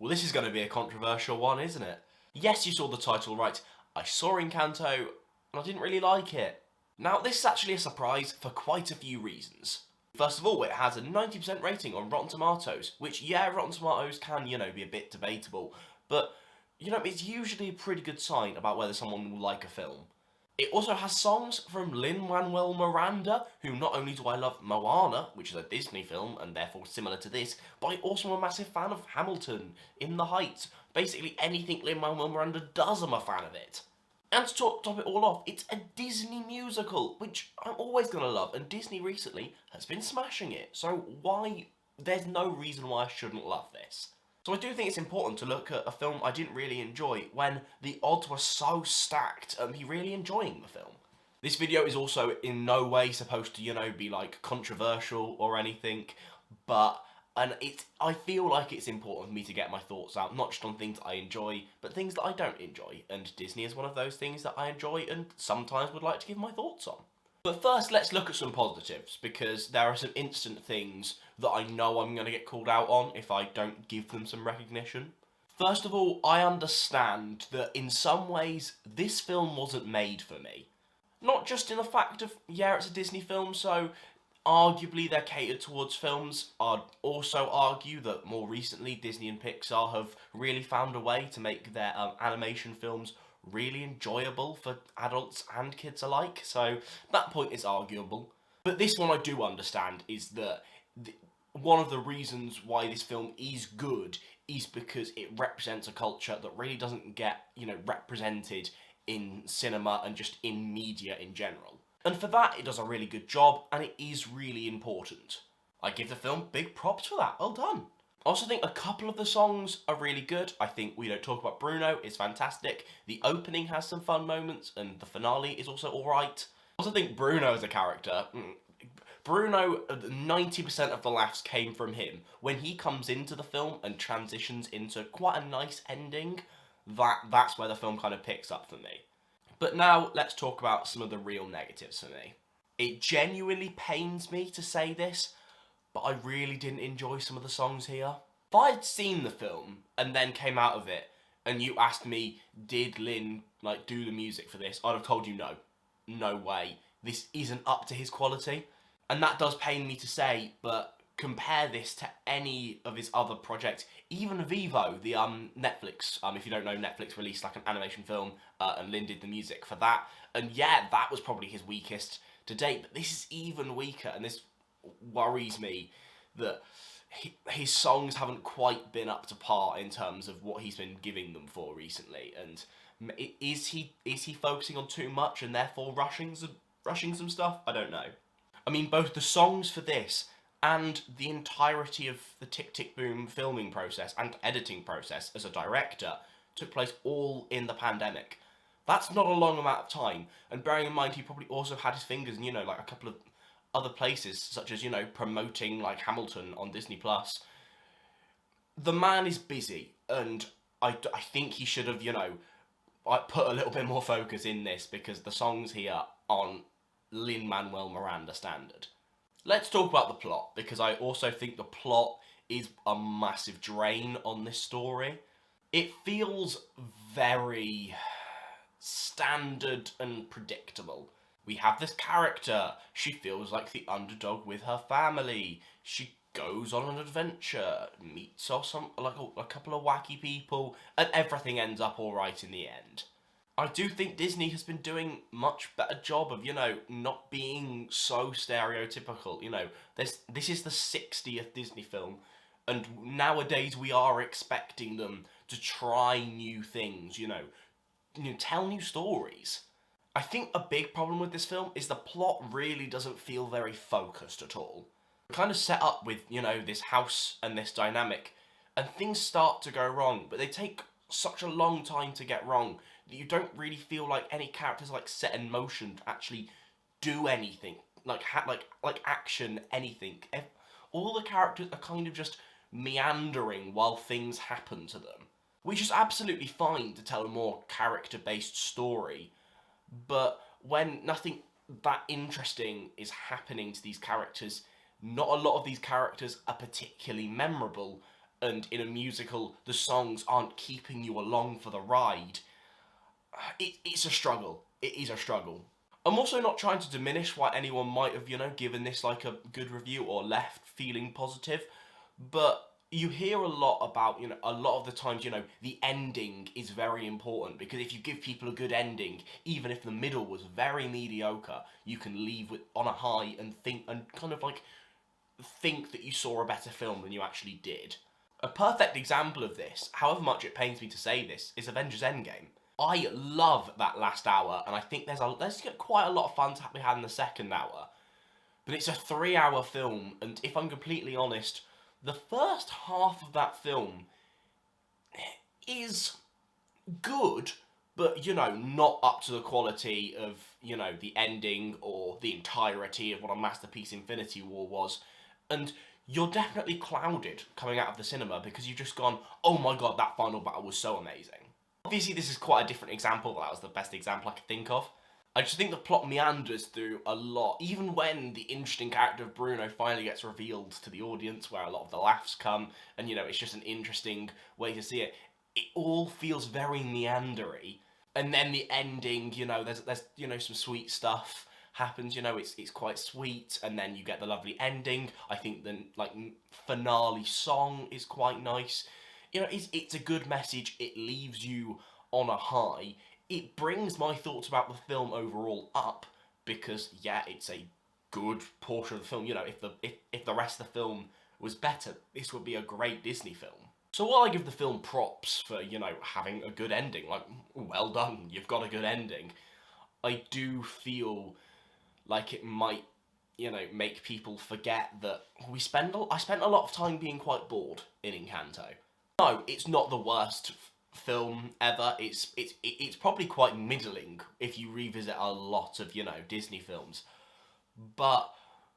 Well, this is going to be a controversial one, isn't it? Yes, you saw the title right. I saw Encanto, and I didn't really like it. Now, this is actually a surprise for quite a few reasons. First of all, it has a 90% rating on Rotten Tomatoes, which, yeah, Rotten Tomatoes can, be a bit debatable, but, it's usually a pretty good sign about whether someone will like a film. It also has songs from Lin-Manuel Miranda, who not only do I love Moana, which is a Disney film and therefore similar to this, but I also am a massive fan of Hamilton, In the Heights. Basically anything Lin-Manuel Miranda does, I'm a fan of it. And to top it all off, it's a Disney musical, which I'm always going to love, and Disney recently has been smashing it, so there's no reason why I shouldn't love this. So I do think it's important to look at a film I didn't really enjoy when the odds were so stacked and me really enjoying the film. This video is also in no way supposed to, be like controversial or anything, but I feel like it's important for me to get my thoughts out, not just on things I enjoy, but things that I don't enjoy, and Disney is one of those things that I enjoy and sometimes would like to give my thoughts on. But first, let's look at some positives, because there are some instant things that I know I'm going to get called out on if I don't give them some recognition. First of all, I understand that in some ways, this film wasn't made for me. Not just in the fact of, yeah, it's a Disney film, so arguably they're catered towards films. I'd also argue that more recently, Disney and Pixar have really found a way to make their animation films really enjoyable for adults and kids alike, so that point is arguable. But this one I do understand is that one of the reasons why this film is good is because it represents a culture that really doesn't get, represented in cinema and just in media in general. And for that, it does a really good job, and it is really important. I give the film big props for that. Well done. I also think a couple of the songs are really good. I think We Don't Talk About Bruno is fantastic. The opening has some fun moments, and the finale is also alright. I also think Bruno as a character, Bruno, 90% of the laughs came from him. When he comes into the film and transitions into quite a nice ending, that's where the film kind of picks up for me. But now, let's talk about some of the real negatives for me. It genuinely pains me to say this, but I really didn't enjoy some of the songs here. If I'd seen the film and then came out of it and you asked me, did Lin do the music for this, I'd have told you no. No way. This isn't up to his quality. And that does pain me to say, but compare this to any of his other projects, even Vivo, the Netflix, if you don't know, Netflix released an animation film, and Lin did the music for that, and yeah, that was probably his weakest to date, but this is even weaker, and this worries me that his songs haven't quite been up to par in terms of what he's been giving them for recently, and is he focusing on too much and therefore rushing some stuff? I don't know. I mean, both the songs for this and the entirety of the Tick Tick Boom filming process and editing process as a director took place all in the pandemic. That's not a long amount of time, and bearing in mind he probably also had his fingers in, a couple of other places, such as, promoting Hamilton on Disney+. The man is busy, and I think he should have, put a little bit more focus in this, because the songs here aren't Lin-Manuel Miranda standard. Let's talk about the plot, because I also think the plot is a massive drain on this story. It feels very standard and predictable. We have this character, she feels like the underdog with her family, she goes on an adventure, meets a couple of wacky people, and everything ends up alright in the end. I do think Disney has been doing much better job of, not being so stereotypical. This is the 60th Disney film, and nowadays we are expecting them to try new things, tell new stories. I think a big problem with this film is the plot really doesn't feel very focused at all. We're kind of set up with, this house and this dynamic, and things start to go wrong, but they take such a long time to get wrong that you don't really feel like any characters set in motion to actually do anything, action anything. All the characters are kind of just meandering while things happen to them, which is absolutely fine to tell a more character-based story, but when nothing that interesting is happening to these characters, not a lot of these characters are particularly memorable, and in a musical the songs aren't keeping you along for the ride, it's a struggle. It is a struggle. I'm also not trying to diminish why anyone might have, given this like a good review or left feeling positive, but you hear a lot about, a lot of the times, the ending is very important, because if you give people a good ending, even if the middle was very mediocre, you can leave on a high and think that you saw a better film than you actually did. A perfect example of this, however much it pains me to say this, is Avengers Endgame. I love that last hour, and I think there's quite a lot of fun to be had in the second hour. But it's a 3-hour film, and if I'm completely honest, the first half of that film is good, but, not up to the quality of, the ending or the entirety of what a masterpiece Infinity War was. And you're definitely clouded coming out of the cinema because you've just gone, oh my god, that final battle was so amazing. Obviously, this is quite a different example, but that was the best example I could think of. I just think the plot meanders through a lot, even when the interesting character of Bruno finally gets revealed to the audience, where a lot of the laughs come, and, it's just an interesting way to see it. It all feels very meandery. And then the ending, there's some sweet stuff happens, it's quite sweet, and then you get the lovely ending. I think the, finale song is quite nice. It's a good message. It leaves you on a high. It brings my thoughts about the film overall up, because, yeah, it's a good portion of the film. If the rest of the film was better, this would be a great Disney film. So while I give the film props for, having a good ending, well done, you've got a good ending, I do feel like it might, make people forget that I spent a lot of time being quite bored in Encanto. No, it's not the worst film ever. It's probably quite middling if you revisit a lot of, Disney films. But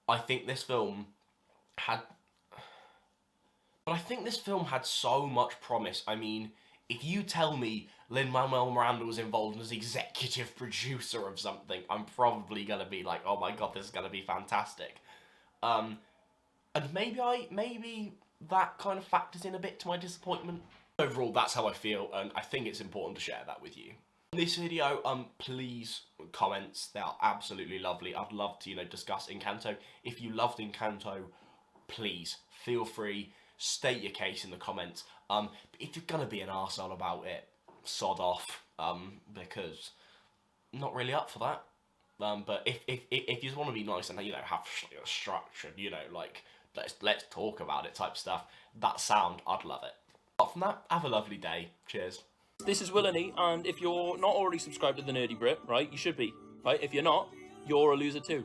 I think this film had so much promise. I mean, if you tell me Lin-Manuel Miranda was involved as executive producer of something, I'm probably gonna be like, oh my god, this is gonna be fantastic. And maybe that kind of factors in a bit to my disappointment. Overall, that's how I feel, and I think it's important to share that with you. In this video, please, comments, they are absolutely lovely. I'd love to, discuss Encanto. If you loved Encanto, please, feel free, state your case in the comments. If you're gonna be an arsehole about it, sod off, because not really up for that. But if you just want to be nice and, have structure, let's talk about it type stuff, that sound, I'd love it. Apart from that, have a lovely day. Cheers. This is Willany, and if you're not already subscribed to The Nerdy Brit, right, you should be, right? If you're not, you're a loser too.